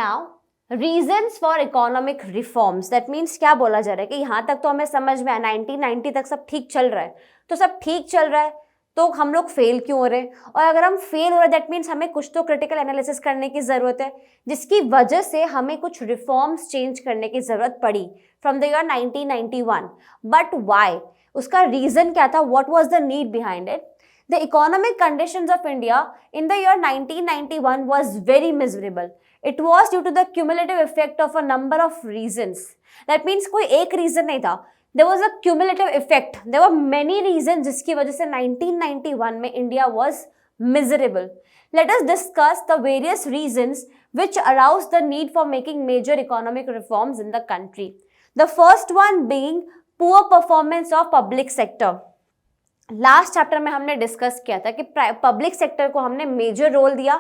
Now reasons for economic reforms, that means क्या बोला जा रहा है कि यहाँ तक तो हमें समझ में आया 1990 तक सब ठीक चल रहा है, तो सब ठीक चल रहा है तो हम लोग फेल क्यों हो रहे हैं, और अगर हम फेल हो रहे हैं दैट मीन्स हमें कुछ तो क्रिटिकल एनालिसिस करने की ज़रूरत है, जिसकी वजह से हमें कुछ रिफॉर्म्स चेंज करने की ज़रूरत पड़ी from the year 1991. But why, उसका रीज़न क्या था, what was the need behind it? The economic conditions of India in the year 1991 was very miserable. It was due to the cumulative effect of a number of reasons. That means कोई एक reason नहीं था. There was a cumulative effect. There were many reasons जिसकी वजह से 1991 में India was miserable. Let us discuss the various reasons which aroused the need for making major economic reforms in the country. The first one being poor performance of public sector. Last chapter में हमने discuss किया था कि public sector को हमने major role दिया.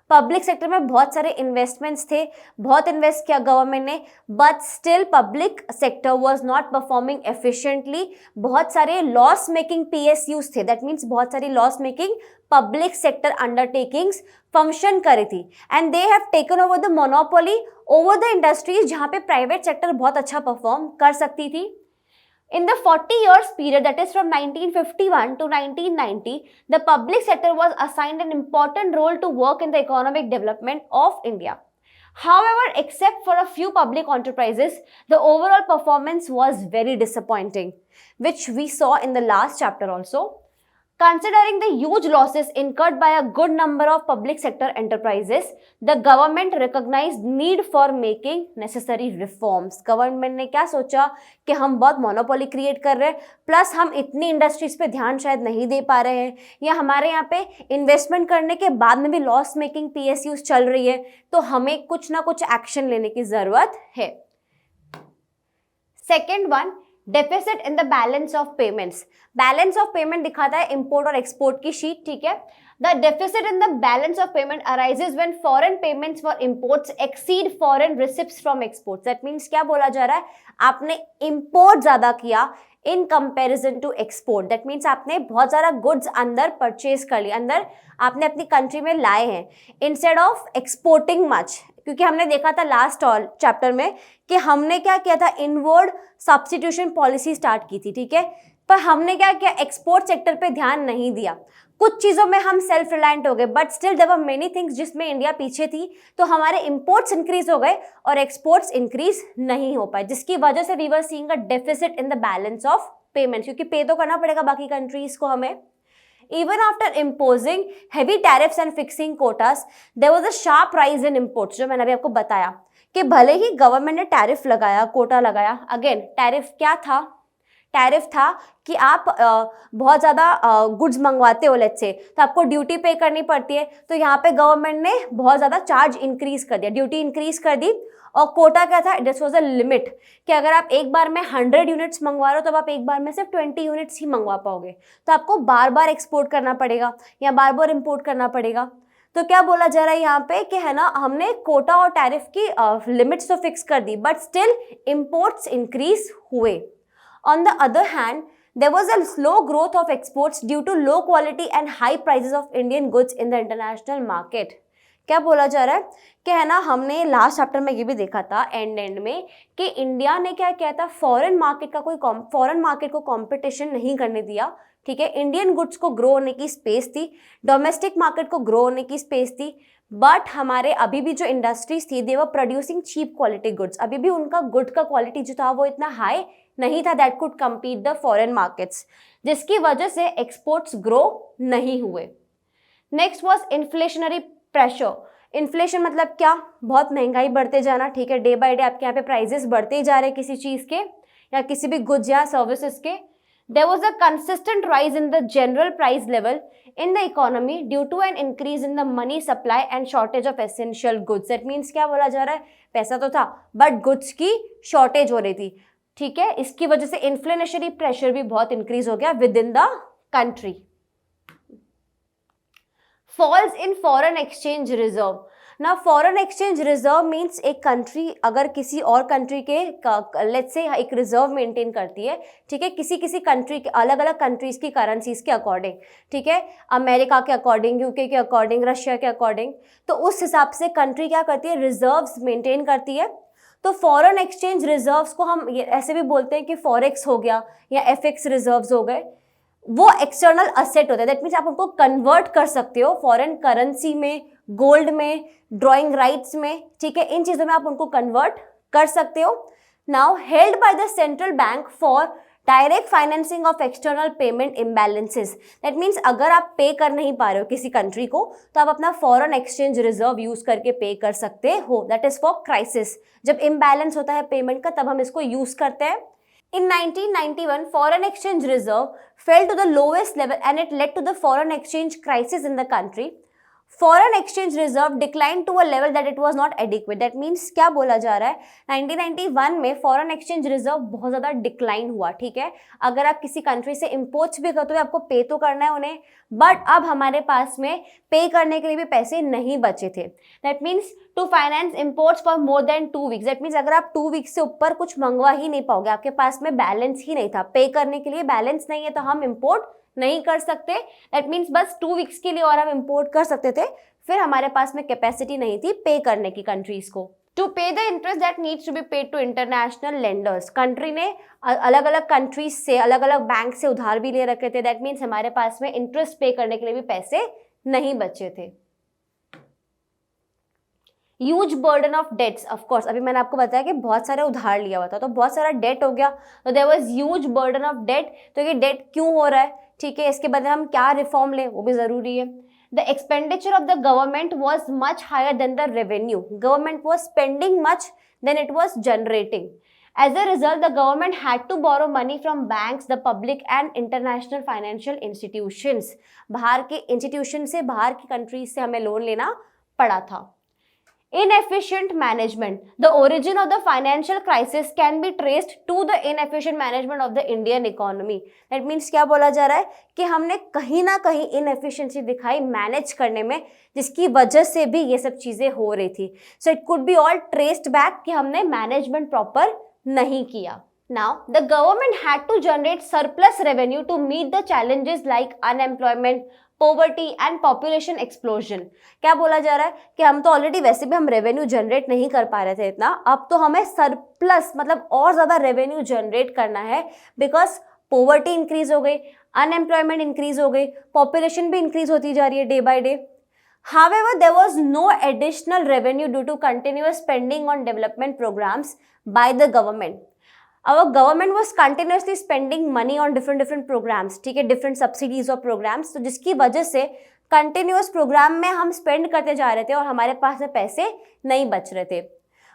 Public sector में बहुत सारे इन्वेस्टमेंट्स थे, बहुत इन्वेस्ट किया गवर्नमेंट ने, but still public sector was not performing efficiently. बहुत सारे लॉस मेकिंग पीएसयूज थे, दैट मीन्स बहुत सारी loss making public sector undertakings function करी थी, and they have taken over the monopoly over the industries जहाँ पे प्राइवेट सेक्टर बहुत अच्छा परफॉर्म कर सकती थी. In the 40 years period, that is from 1951 to 1990, the public sector was assigned an important role to work in the economic development of India. However, except for a few public enterprises, the overall performance was very disappointing, which we saw in the last chapter also. Considering the huge losses incurred by a good number of public sector enterprises, the government recognized need for making necessary reforms. Government ने क्या सोचा कि हम बहुत monopoly create कर रहे हैं, plus हम इतनी इंडस्ट्रीज पे ध्यान शायद नहीं दे पा रहे हैं, या हमारे यहाँ पे इन्वेस्टमेंट करने के बाद में भी लॉस मेकिंग पीएसयूज चल रही है, तो हमें कुछ ना कुछ एक्शन लेने की जरूरत है. Second one, deficit in the balance of payments. Balance of payment दिखाता है इंपोर्ट और एक्सपोर्ट की शीट, ठीक है. The deficit in the balance of payment arises when foreign payments for imports exceed foreign receipts from exports. That means क्या बोला जा रहा है, आपने इंपोर्ट ज्यादा किया in comparison to export. That means आपने बहुत सारा गुड्स अंदर परचेज कर लिया, अंदर आपने अपनी कंट्री में लाए हैं, इंस्टेड ऑफ एक्सपोर्टिंग मच. क्योंकि हमने देखा था लास्ट चैप्टर में कि हमने क्या किया था, इनवर्ड सब्स्टिट्यूशन पॉलिसी स्टार्ट की थी, ठीक है, पर हमने क्या किया, एक्सपोर्ट सेक्टर पे ध्यान नहीं दिया. कुछ चीज़ों में हम सेल्फ रिलायंट हो गए, but still there were many things जिसमें इंडिया पीछे थी, तो हमारे इंपोर्ट्स इंक्रीज हो गए और एक्सपोर्ट्स इंक्रीज नहीं हो पाए, जिसकी वजह से we were seeing a deficit in the balance of payment, क्योंकि पे तो करना पड़ेगा बाकी कंट्रीज को हमें. Even after imposing heavy tariffs and fixing quotas, there was a sharp rise in imports. जो मैंने अभी आपको बताया कि भले ही गवर्नमेंट ने टैरिफ लगाया, कोटा लगाया, अगेन टैरिफ क्या था, टैरिफ था कि आप बहुत ज़्यादा गुड्स मंगवाते हो लेट्स से, तो आपको ड्यूटी पे करनी पड़ती है, तो यहाँ पे गवर्नमेंट ने बहुत ज़्यादा चार्ज इंक्रीज कर दिया, ड्यूटी इंक्रीज कर दी. और कोटा क्या था, दिस वाज अ लिमिट कि अगर आप एक बार में 100 यूनिट्स मंगवा रहे हो तो आप एक बार में सिर्फ 20 यूनिट्स ही मंगवा पाओगे, तो आपको बार बार एक्सपोर्ट करना पड़ेगा या बार बार इंपोर्ट करना पड़ेगा. तो क्या बोला जा रहा है यहाँ पे कि है ना, हमने कोटा और टैरिफ की लिमिट्स तो फिक्स कर दी, बट स्टिल इंपोर्ट्स इंक्रीज हुए. On the other hand, there was a slow growth of exports due to low quality and high prices of Indian goods in the international market. क्या बोला जा रहा है कि है ना, हमने लास्ट चैप्टर में ये भी देखा था एंड में कि इंडिया ने क्या किया था, फॉरेन मार्केट को कंपटीशन नहीं करने दिया, ठीक है. इंडियन गुड्स को ग्रो होने की स्पेस थी, डोमेस्टिक मार्केट को ग्रो होने की स्पेस थी, बट हमारे अभी भी जो इंडस्ट्रीज थी दे वर प्रोड्यूसिंग चीप क्वालिटी गुड्स. अभी भी उनका गुड का क्वालिटी जो था वो इतना हाई नहीं था that could compete the foreign markets, जिसकी वजह से एक्सपोर्ट्स ग्रो नहीं हुए. Next was inflationary pressure. Inflation मतलब क्या, बहुत महंगाई बढ़ते जाना, ठीक है, डे बाय डे आपके यहाँ पे प्राइजेस बढ़ते ही जा रहे हैं किसी चीज़ के या किसी भी गुड्स या सर्विसेज के. There was a consistent rise in the general price level in the economy due to an increase in the money supply and shortage of essential goods. That means क्या बोला जा रहा है, पैसा तो था बट गुड्स की शॉर्टेज हो रही थी, ठीक है. इसकी वजह से इन्फ्लेशनरी प्रेशर भी बहुत इंक्रीज हो गया with in the country. Falls in foreign exchange reserve. ना फॉरेन एक्सचेंज रिजर्व मीन्स एक कंट्री अगर किसी और कंट्री के लेट्स से एक रिजर्व मेंटेन करती है, ठीक है, किसी किसी कंट्री के अलग अलग कंट्रीज की करेंसीज के अकॉर्डिंग, ठीक है, अमेरिका के अकॉर्डिंग, यूके के अकॉर्डिंग, रशिया के अकॉर्डिंग, तो उस हिसाब से कंट्री क्या करती है, रिजर्व्स मेंटेन करती है। तो फॉरेन एक्सचेंज रिजर्व्स को हम ऐसे भी बोलते हैं कि फॉरेक्स हो गया या एफएक्स रिजर्व्स हो गए, वो एक्सटर्नल असेट होता है। दैट मीन्स आप उनको कन्वर्ट कर सकते हो फॉरेन करेंसी में, गोल्ड में, ड्रॉइंग राइट्स में, ठीक है, इन चीजों में आप उनको कन्वर्ट कर सकते हो। Now held by the central bank for direct financing of external payment imbalances. That means अगर आप पे कर नहीं पा रहे हो किसी कंट्री को, तो आप अपना फॉरेन एक्सचेंज रिजर्व यूज करके पे कर सकते हो। दैट इज फॉर क्राइसिस, जब इम्बैलेंस होता है पेमेंट का तब हम इसको यूज करते हैं। In 1991, foreign exchange reserve fell to the lowest level and it led to the foreign exchange crisis in the country. Foreign exchange reserve declined to a level that it was not adequate. That means क्या बोला जा रहा है, 1991 में foreign exchange reserve बहुत ज़्यादा decline हुआ, ठीक है। अगर आप किसी कंट्री से इम्पोर्ट्स भी करते हो आपको पे तो करना है उन्हें, बट अब हमारे पास में पे करने के लिए भी पैसे नहीं बचे थे। That means to finance imports for more than 2 weeks, that means अगर आप 2 वीक्स से ऊपर कुछ मंगवा ही नहीं पाओगे, आपके पास में बैलेंस ही नहीं था, पे करने के लिए बैलेंस नहीं है, तो हम इम्पोर्ट नहीं कर सकते। दैट मीन्स बस 2 वीक्स के लिए और हम इम्पोर्ट कर सकते थे, फिर हमारे पास में कैपेसिटी नहीं थी पे करने की कंट्रीज को। To pay the interest that needs to be paid to international lenders, country ने अलग अलग कंट्रीज से, अलग अलग बैंक से उधार भी ले रखे थे। दैट मीन्स हमारे पास में इंटरेस्ट पे करने के लिए भी पैसे नहीं बचे थे। Huge burden of debts, of course अभी मैंने आपको बताया कि बहुत सारे उधार लिया हुआ था, तो बहुत सारा डेट हो गया, तो there was huge burden of debt. तो ये डेट क्यों हो रहा है, ठीक है, इसके बदले हम क्या रिफॉर्म लें वो भी जरूरी है। The expenditure of the government was much higher than the revenue, government was spending much than it was generating. As a result, the government had to borrow money from banks, the public and international financial institutions. बाहर के institution से, बाहर की countries से हमें loan लेना पड़ा था। Inefficient management. The origin of the financial crisis can be traced to the inefficient management of the Indian economy. That means क्या बोला जा रहा है कि हमने कहीं ना कहीं inefficiency दिखाई मैनेज करने में, जिसकी वजह से भी ये सब चीजें हो रही थी। So it could be all traced back कि हमने मैनेजमेंट प्रॉपर नहीं किया। Now, the government had to generate surplus revenue to meet the challenges like unemployment, poverty and population explosion. क्या बोला जा रहा है कि हम तो ऑलरेडी वैसे भी हम रेवेन्यू जनरेट नहीं कर पा रहे थे इतना, अब तो हमें सरप्लस मतलब और ज़्यादा रेवेन्यू जनरेट करना है, बिकॉज पोवर्टी इंक्रीज हो गई, अनएम्प्लॉयमेंट इंक्रीज हो गई, पॉपुलेशन भी इंक्रीज होती जा रही है day by day. However, there was no additional revenue due to continuous spending on development programs by the government. Our government was continuously spending money on different programs, ठीक है, different subsidies और programs, तो जिसकी वजह से continuous program में हम spend करते जा रहे थे और हमारे पास में पैसे नहीं बच रहे थे।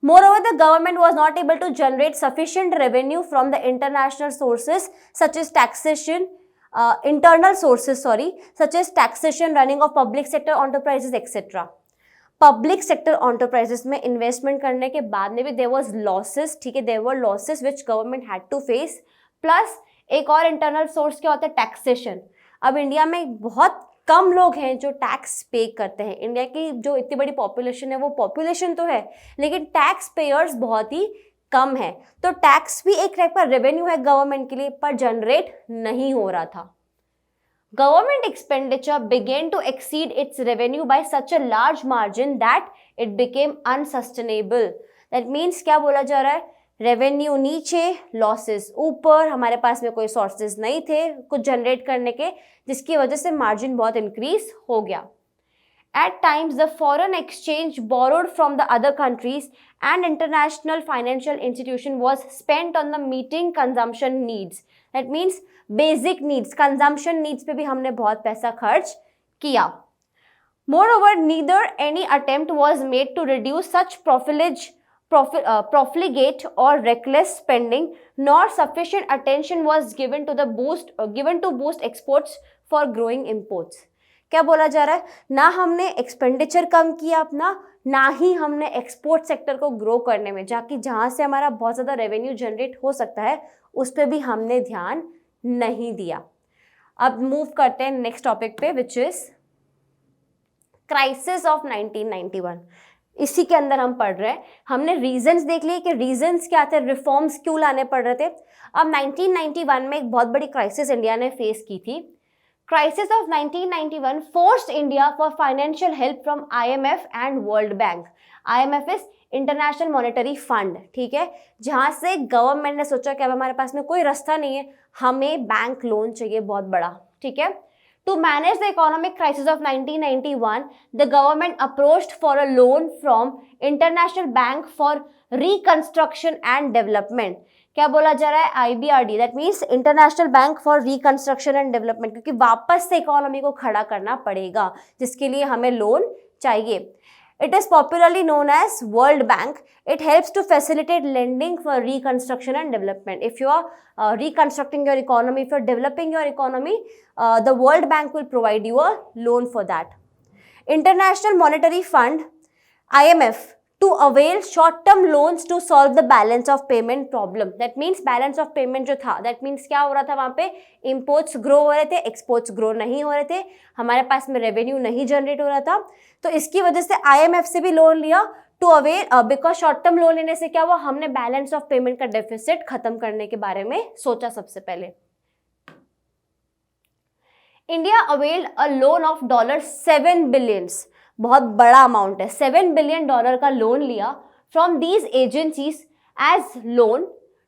Moreover, the government was not able to generate sufficient revenue from the international sources such as taxation, internal sources, such as taxation, running of public sector enterprises, etc. Public sector enterprises में investment करने के बाद में भी there was losses, ठीक है, there were losses which government had to face. Plus एक और इंटरनल सोर्स क्या होता है, टैक्सेशन। अब इंडिया में बहुत कम लोग हैं जो टैक्स पे करते हैं। इंडिया की जो इतनी बड़ी पॉपुलेशन है वो पॉपुलेशन तो है, लेकिन टैक्स पेयर्स बहुत ही कम है, तो टैक्स भी एक टाइप का रेवेन्यू है गवर्नमेंट के लिए, पर जनरेट नहीं हो रहा था। Government expenditure began to exceed its revenue by such a large margin that it became unsustainable. That means क्या बोला जा रहा है, रेवेन्यू नीचे, लॉसेस ऊपर, हमारे पास में कोई सोर्सेज नहीं थे कुछ जनरेट करने के, जिसकी वजह से मार्जिन बहुत इंक्रीज हो गया। At times, the foreign exchange borrowed from the other countries and international financial institution was spent on the meeting consumption needs. That means basic needs, consumption needs पे भी हमने बहुत पैसा खर्च किया। Moreover, neither any attempt was made to reduce such profligate or reckless spending, nor sufficient attention was given to boost exports for growing imports. क्या बोला जा रहा है, ना हमने एक्सपेंडिचर कम किया अपना, ना ही हमने एक्सपोर्ट सेक्टर को ग्रो करने में, जहाँ से हमारा बहुत ज़्यादा रेवेन्यू जनरेट हो सकता है उस पर भी हमने ध्यान नहीं दिया। अब मूव करते हैं नेक्स्ट टॉपिक पे, विच इज क्राइसिस ऑफ 1991, इसी के अंदर हम पढ़ रहे हैं। हमने रीजंस देख लिए कि रीजंस क्या थे, रिफॉर्म्स क्यों लाने पड़ रहे थे। अब 1991 में एक बहुत बड़ी क्राइसिस इंडिया ने फेस की थी। Crisis of 1991 forced India for financial help from IMF and world bank. IMF is international monetary fund, ठीक है, जहां से गवर्नमेंट ने सोचा कि अब हमारे पास में कोई रास्ता नहीं है, हमें बैंक लोन चाहिए बहुत बड़ा, ठीक है। To manage the economic crisis of 1991, the government approached for a loan from International Bank for Reconstruction and Development. क्या बोला जा रहा है? IBRD, that means International Bank for Reconstruction and Development, क्योंकि वापस से इकोनॉमी को खड़ा करना पड़ेगा, जिसके लिए हमें लोन चाहिए। It is popularly known as World Bank. It helps to facilitate lending for reconstruction and development. If you are reconstructing your economy, if you are developing your economy, the World Bank will provide you a loan for that. International Monetary Fund, IMF, to avail short-term loans to solve the balance of payment problem. That means balance of payment जो था, that means क्या हो रहा था वहाँ पे, imports grow हो रहे थे, exports grow नहीं हो रहे थे, हमारे पास में revenue नहीं generate हो रहा था, तो इसकी वजह से IMF से भी लोन लिया to avail, because short term loan लेने से क्या हुआ, हमने balance of payment का deficit खत्म करने के बारे में सोचा सबसे पहले। India availed a loan of $7 billion, बहुत बड़ा अमाउंट है, $7 बिलियन का लोन लिया from these agencies as loan.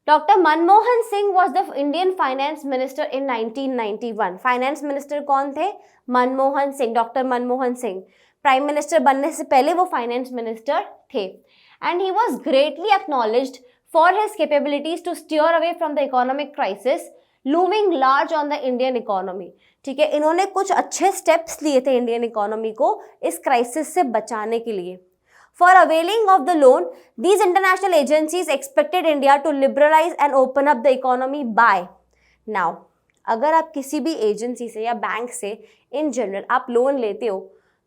Doctor Manmohan Singh was the Indian finance minister in 1991। Finance minister कौन थे? Manmohan Singh, doctor Manmohan Singh. Prime minister बनने से पहले वो फाइनेंस मिनिस्टर थे, and he was greatly acknowledged for his capabilities to steer away from the economic crisis looming large on the Indian economy, ठीक है। इन्होंने कुछ अच्छे स्टेप्स लिए थे इंडियन इकोनॉमी को इस क्राइसिस से बचाने के लिए। For availing of the loan, these international agencies expected India to liberalise and open up the economy by now. अगर आप किसी भी एजेंसी से या बैंक से इन जनरल आप लोन लेते हो,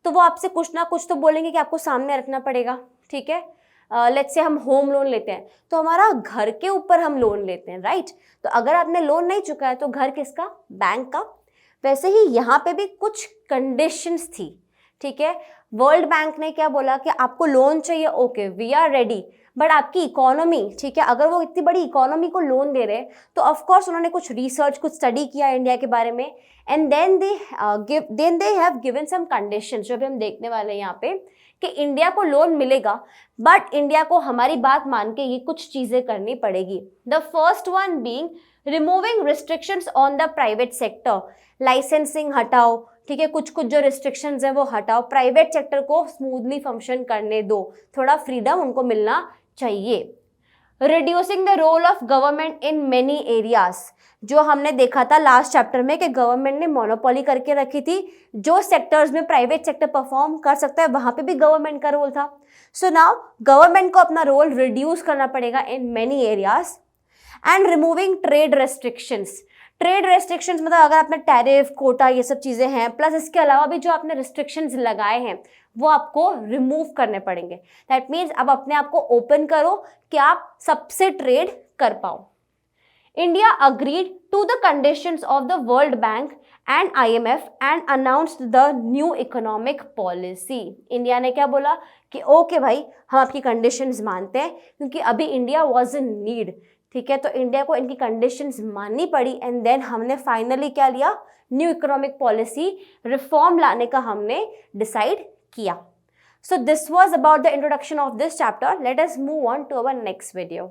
तो वो आपसे कुछ ना कुछ तो बोलेंगे कि आपको सामने रखना पड़ेगा, ठीक है। लेट्स से हम होम लोन लेते हैं, तो हमारा घर के ऊपर हम लोन लेते हैं, राइट। तो अगर आपने लोन नहीं चुका है तो घर किसका? बैंक का। वैसे ही यहाँ पे भी कुछ कंडीशंस थी, ठीक है। वर्ल्ड बैंक ने क्या बोला कि आपको लोन चाहिए, okay we are ready, but आपकी इकोनॉमी, ठीक है, अगर वो इतनी बड़ी इकोनॉमी को लोन दे रहे हैं तो ऑफ कोर्स उन्होंने कुछ रिसर्च, कुछ स्टडी किया इंडिया के बारे में, and then they have given some conditions, जो भी हम देखने वाले हैं यहाँ पे, कि इंडिया को लोन मिलेगा, बट इंडिया को हमारी बात मान के ये कुछ चीजें करनी पड़ेगी। The first one being removing restrictions on the private sector. Licensing हटाओ, ठीक है, कुछ जो रिस्ट्रिक्शंस हैं वो हटाओ, प्राइवेट सेक्टर को स्मूथली फंक्शन करने दो, थोड़ा फ्रीडम उनको मिलना चाहिए। Reducing the role of government in many areas, जो हमने देखा था लास्ट चैप्टर में कि गवर्नमेंट ने मोनोपोली करके रखी थी, जो सेक्टर्स में प्राइवेट सेक्टर परफॉर्म कर सकता है वहां पे भी गवर्नमेंट का रोल था। सो नाउ गवर्नमेंट को अपना रोल रिड्यूस करना पड़ेगा इन many areas. And removing trade restrictions. Trade restrictions मतलब अगर आपने टैरिफ, कोटा, ये सब चीज़ें हैं, प्लस इसके अलावा भी जो आपने रिस्ट्रिक्शंस लगाए हैं वो आपको रिमूव करने पड़ेंगे। दैट मीन्स अब अपने आप को ओपन करो कि आप सबसे ट्रेड कर पाओ। India agreed to the conditions of the World Bank and IMF and announced the new economic policy. India ने क्या बोला कि ओके भाई, हम आपकी कंडीशंस मानते हैं, क्योंकि अभी इंडिया वॉज इन नीड, ठीक है। तो इंडिया को इनकी कंडीशंस माननी पड़ी, एंड देन हमने फाइनली क्या लिया? न्यू इकोनॉमिक पॉलिसी रिफॉर्म लाने का हमने डिसाइड किया। So this was about the introduction of this chapter. Let us move on to our next video.